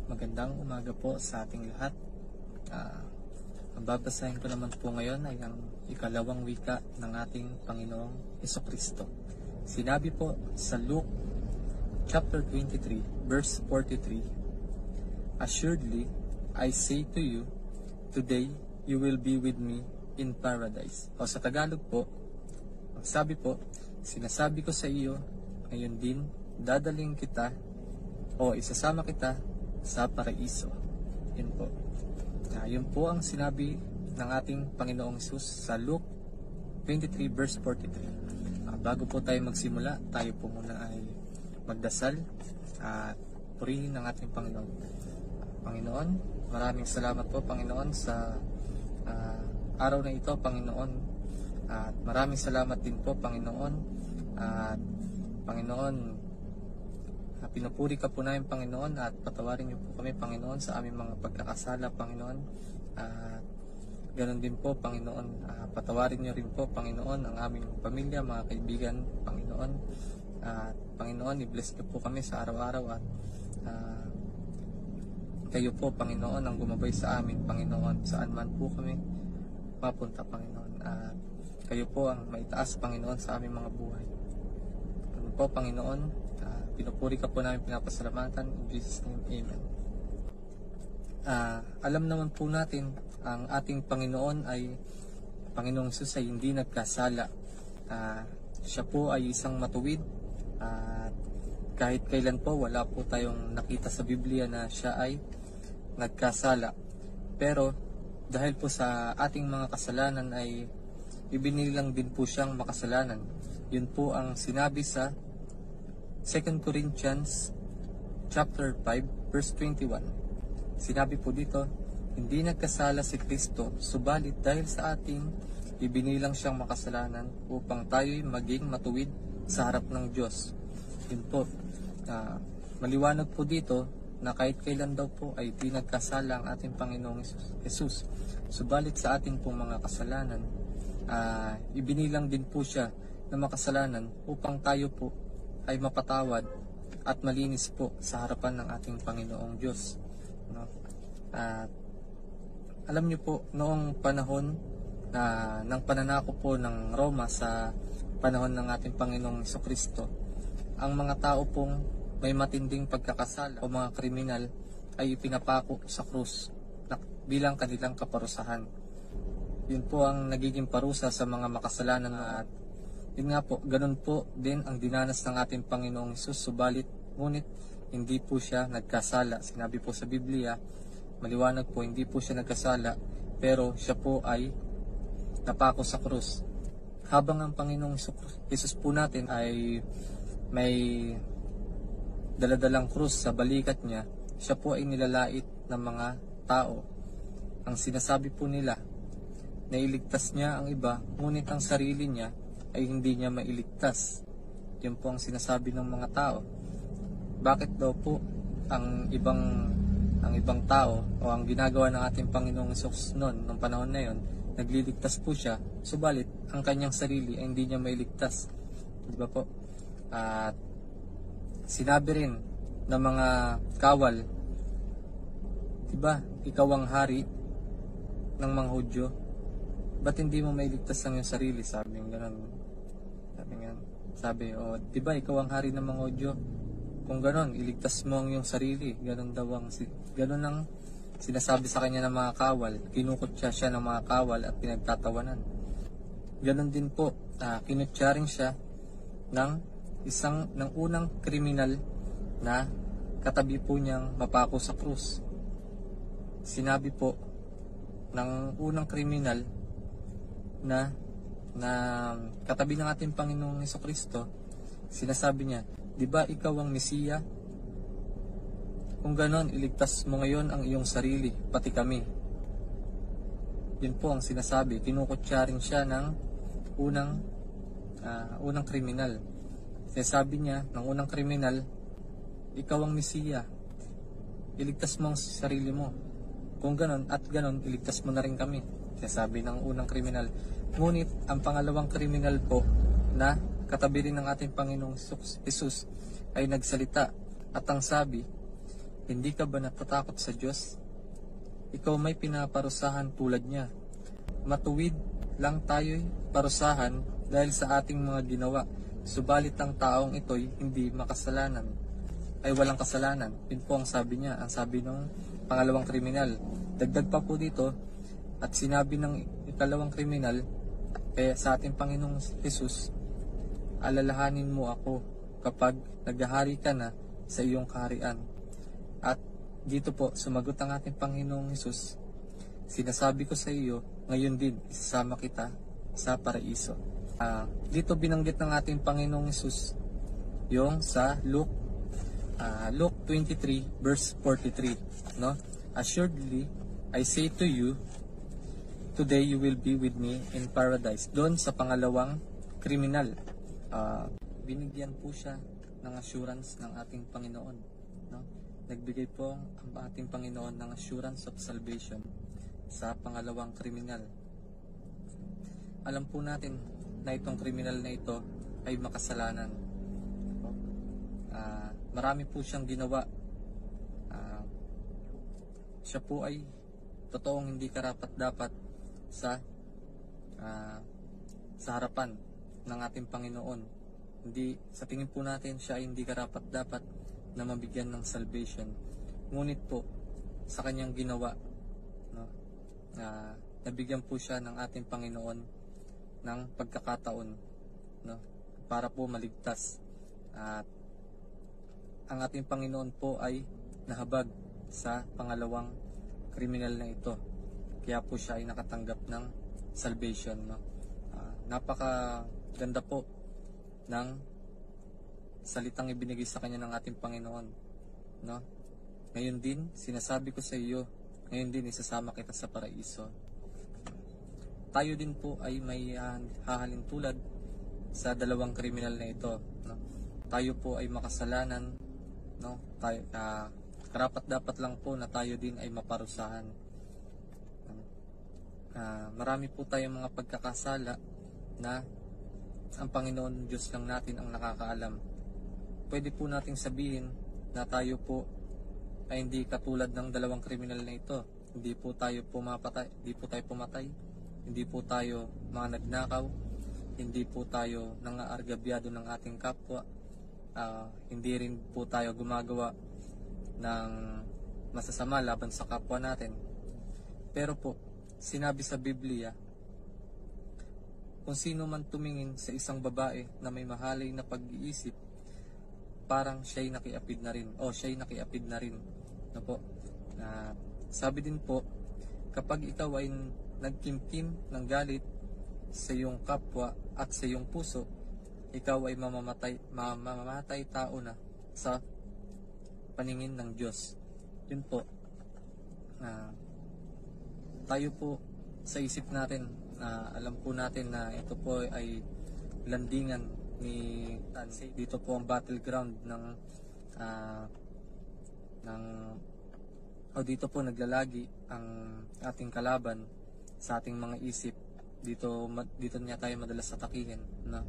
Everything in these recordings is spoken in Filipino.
Magandang umaga po sa ating lahat. Ang babasahin ko naman po ngayon ay ang ikalawang wika ng ating Panginoong Hesukristo. Sinabi po sa Luke chapter 23 verse 43, "Assuredly, I say to you, today you will be with me in paradise." O sa Tagalog po, ang sabi po, sinasabi ko sa iyo, ngayon din dadaling kita o isasama kita sa paraiso. Yun po. Yun po ang sinabi ng ating Panginoong Hesus sa Luke 23 verse 43. Bago po tayo magsimula, tayo po muna ay magdasal at purihin ng ating Panginoon. Panginoon, maraming salamat po Panginoon sa araw na ito, Panginoon. At maraming salamat din po Panginoon. At Panginoon, pinupuri ka po namin Panginoon at patawarin niyo po kami Panginoon sa aming mga pagkakasala Panginoon. At ganoon din po Panginoon, patawarin niyo rin po Panginoon ang aming pamilya, mga kaibigan Panginoon. At Panginoon, i-bless niyo po kami sa araw-araw at kayo po Panginoon ang gumabay sa amin Panginoon, saan man po kami mapunta Panginoon. At kayo po ang maitaas Panginoon sa aming mga buhay. Ano po Panginoon, pinupuri ka po namin, pinapasalamatan. In Jesus' name, Amen. Alam naman po natin, ang ating Panginoon ay, Panginoong Hesus ay hindi nagkasala. Siya po ay isang matuwid. Kahit kailan po, wala po tayong nakita sa Biblia na siya ay nagkasala. Pero, dahil po sa ating mga kasalanan ay ibinilang din po siyang makasalanan. Yun po ang sinabi sa 2 Corinthians chapter 5 verse 21. Sinabi po dito, hindi nagkasala si Kristo, subalit dahil sa atin ibinilang siyang makasalanan upang tayo'y maging matuwid sa harap ng Diyos. Yun po, maliwanag po dito na kahit kailan daw po ay di nagkasala ang ating Panginoong Hesus. Subalit sa ating pong mga kasalanan, ibinilang din po siya na makasalanan upang tayo po ay mapatawad at malinis po sa harapan ng ating Panginoong Diyos. Alam niyo po, noong panahon ng pananako po ng Roma sa panahon ng ating Panginoong Hesukristo, ang mga tao pong may matinding pagkakasala o mga kriminal ay ipinapako sa krus bilang kanilang kaparusahan. Yun po ang nagiging parusa sa mga makasalanan at yun nga po, ganun po din ang dinanas ng ating Panginoong Hesus, subalit ngunit hindi po siya nagkasala. Sinabi po sa Biblia, maliwanag po, hindi po siya nagkasala, pero siya po ay napako sa krus. Habang ang Panginoong Hesus po natin ay may daladalang krus sa balikat niya, siya po ay nilalait ng mga tao. Ang sinasabi po nila, nailigtas niya ang iba, ngunit ang sarili niya ay hindi niya mailigtas. Yun po ang sinasabi ng mga tao. Bakit daw po ang ibang tao o ang ginagawa ng ating Panginoong Hesus noon, nung panahon na yon, nagliligtas po siya, subalit ang kanyang sarili ay hindi niya mailigtas. Di ba po? At sinabi rin ng mga kawal, di ba, ikaw ang hari ng mga Hudyo, ba't hindi mo mailigtas ang iyong sarili? Sabi ng ganun. Sabi, di ba ikaw ang hari ng mga Hudyo? Kung ganon, iligtas mo ang iyong sarili. Ganon ang sinasabi sa kanya ng mga kawal. Kinukutya siya ng mga kawal at pinagtatawanan. Ganon din po, kinutya rin siya ng unang kriminal na katabi po niyang mapako sa krus. Sinabi po ng unang kriminal na katabi ng ating Panginoong Hesukristo, sinasabi niya, di ba ikaw ang Mesiya? Kung ganon, iligtas mo ngayon ang iyong sarili, pati kami. Yun po ang sinasabi. Kinukutya rin siya ng unang kriminal. Sinasabi niya ng unang kriminal, ikaw ang Mesiya, iligtas mo ang sarili mo. Kung ganon at ganon, iligtas mo na rin kami. Sinasabi ng unang kriminal. Ngunit ang pangalawang kriminal po na katabi rin ng ating Panginoong Hesus ay nagsalita at ang sabi, Hindi ka ba natatakot sa Diyos? Ikaw may pinaparusahan tulad niya. Matuwid lang tayo'y parusahan dahil sa ating mga ginawa. Subalit ang taong ito'y hindi makasalanan, ay walang kasalanan. Yun po ang sabi niya, ang sabi ng pangalawang kriminal. Dagdag pa po dito, at sinabi ng ikalawang kriminal, kaya sa ating Panginoong Jesus, alalahanin mo ako kapag naghahari ka na sa iyong kaharian. At dito po, sumagot ang ating Panginoong Jesus, sinasabi ko sa iyo, ngayon din, isasama kita sa paraiso. Dito binanggit ng ating Panginoong Jesus, yung sa Luke 23 verse 43, no? Assuredly, I say to you, today you will be with me in paradise. Doon sa pangalawang kriminal, binigyan po siya ng assurance ng ating Panginoon, no? Nagbigay po ang ating Panginoon ng assurance of salvation sa pangalawang kriminal. Alam po natin na itong kriminal na ito ay makasalanan. Marami po siyang ginawa. Siya po ay totoong hindi karapat-dapat sa harapan ng ating Panginoon. Hindi, sa tingin po natin siya ay hindi karapat-dapat na mabigyan ng salvation. Ngunit po sa kanyang ginawa, no, nabigyan po siya ng ating Panginoon ng pagkakataon, no, para po maligtas. At ang ating Panginoon po ay nahabag sa pangalawang kriminal na ito. Kaya po siya ay nakatanggap ng salvation, no. Napakaganda po ng salitang ibinigay sa kanya ng ating Panginoon, no. Ngayon din, sinasabi ko sa iyo, ngayon din isasama kita sa paraiso. Tayo din po ay may hahalin tulad sa dalawang kriminal na ito, no? Tayo po ay makasalanan, no? Tayo, karapat-dapat lang po na tayo din ay maparusahan. Marami po tayong mga pagkakasala na ang Panginoon Diyos lang natin ang nakakaalam. Pwede po nating sabihin na tayo po ay hindi katulad ng dalawang kriminal na ito. Hindi po tayo pumatay, hindi po tayo mga nagnakaw, hindi po tayo nangaargabyado ng ating kapwa, hindi rin po tayo gumagawa ng masasama laban sa kapwa natin. Pero po, sinabi sa Biblia, kung sino man tumingin sa isang babae na may mahalay na pag-iisip, parang siya'y nakiapid na rin, siya'y nakiapid na rin. No po? Sabi din po, kapag ikaw ay nagkimkim ng galit sa iyong kapwa at sa iyong puso, ikaw ay mamamatay tao na sa paningin ng Diyos. Yun po. Tayo po sa isip natin, alam po natin na ito po ay landingan ni Tansay. Dito po ang battleground dito po naglalagi ang ating kalaban sa ating mga isip. Dito niya tayo madalas atakihin, no?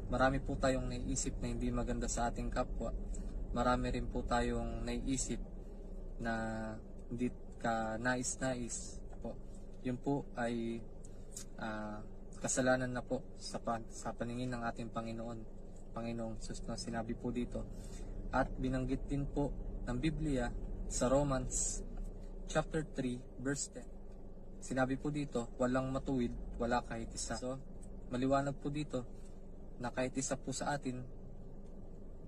Marami po tayong naiisip na hindi maganda sa ating kapwa. Marami rin po tayong naiisip na hindi ka nais-nais po. Yun po ay kasalanan na po sa paningin ng ating Panginoong Jesus, na sinabi po dito. At binanggit din po ng Biblia sa Romans chapter 3 verse 10. Sinabi po dito, walang matuwid, wala kahit isa. So, maliwanag po dito na kahit isa po sa atin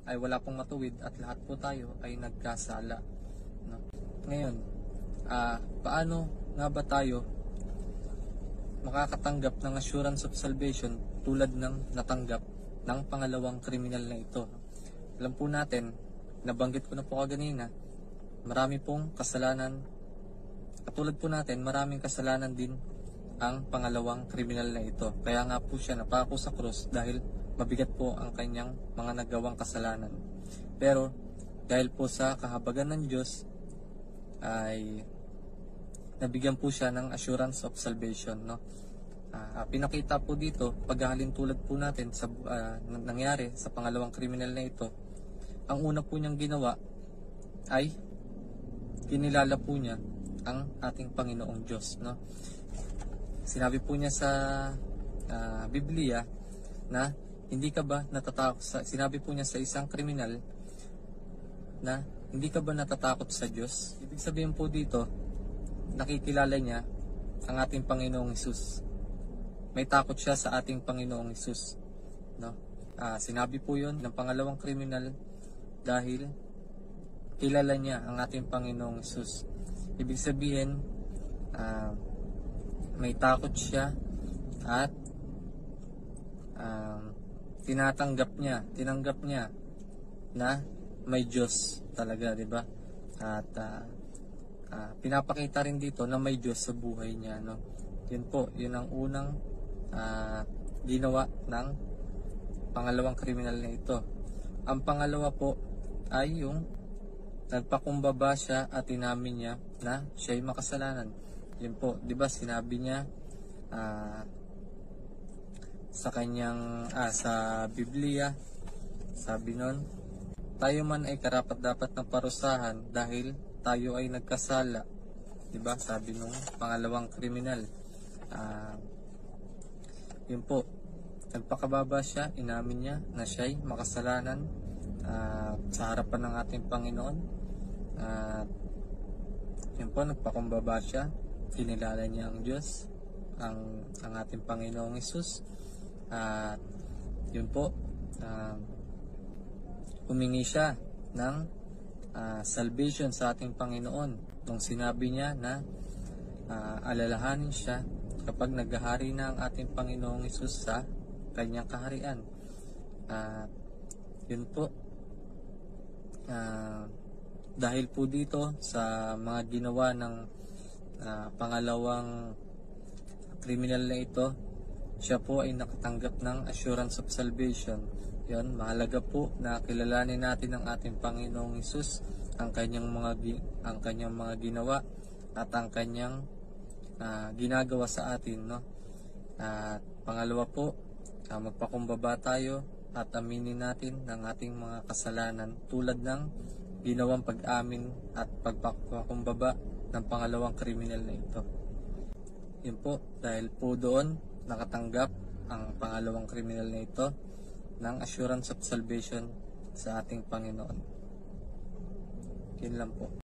ay wala pong matuwid at lahat po tayo ay nagkasala, no? Ngayon, paano nga ba tayo makakatanggap ng assurance of salvation tulad ng natanggap ng pangalawang kriminal na ito? Alam po natin, nabanggit ko na po kaganina, marami pong kasalanan. Katulad po natin, maraming kasalanan din ang pangalawang kriminal na ito. Kaya nga po siya napako sa krus dahil mabigat po ang kanyang mga nagawang kasalanan. Pero dahil po sa kahabagan ng Diyos ay nabigyan po siya ng assurance of salvation, no? Pinakita po dito, paghahalin tulad po natin sa nangyari sa pangalawang kriminal na ito. Ang una po niyang ginawa ay kinilala po niya ang ating Panginoong Diyos, no? Sinabi po niya sa Biblia na hindi ka ba natatakot sinabi po niya sa isang kriminal na hindi ka ba natatakot sa Diyos? Ibig sabihin po dito, nakikilala niya ang ating Panginoong Hesus. May takot siya sa ating Panginoong Hesus, no? Sinabi po 'yon ng pangalawang kriminal dahil kilala niya ang ating Panginoong Hesus. Ibig sabihin, may takot siya at tinanggap niya na may Diyos talaga, di ba? At pinapakita rin dito na may Diyos sa buhay niya, no? Yun ang unang ginawa ng pangalawang kriminal na ito. Ang pangalawa po ay yung nagpakumbaba siya at inamin niya na siya'y makasalanan. Yun po, di ba sinabi niya sa kanyang sa Biblia, sabi nun, tayo man ay karapat-dapat na parusahan dahil tayo ay nagkasala. Di ba? Sabi nung pangalawang kriminal. Yun po, nagpakababa siya, inamin niya na siya'y makasalanan sa harapan ng ating Panginoon. Yun po, nagpakumbaba siya, kinilala niya ang Diyos, ang ating Panginoong Hesus. Yun po, humingi siya ng salvation sa ating Panginoon nung sinabi niya na alalahanin siya kapag naghahari na ang ating Panginoong Hesus sa kanyang kaharian. Yun po, dahil po dito sa mga ginawa ng pangalawang kriminal na ito, siya po ay nakatanggap ng assurance of salvation. Yon, mahalaga po na kilalanin natin ang ating Panginoong Hesus, ang kanyang mga ginawa at ang kanyang ginagawa sa atin, no? At pangalawa po, magpakumbaba tayo at aminin natin ng ating mga kasalanan tulad ng ginawang pag-amin at pagpakumbaba ng pangalawang kriminal na ito. Yun po, dahil po doon nakatanggap ang pangalawang kriminal na ito ng assurance of salvation sa ating Panginoon. Yun lang po.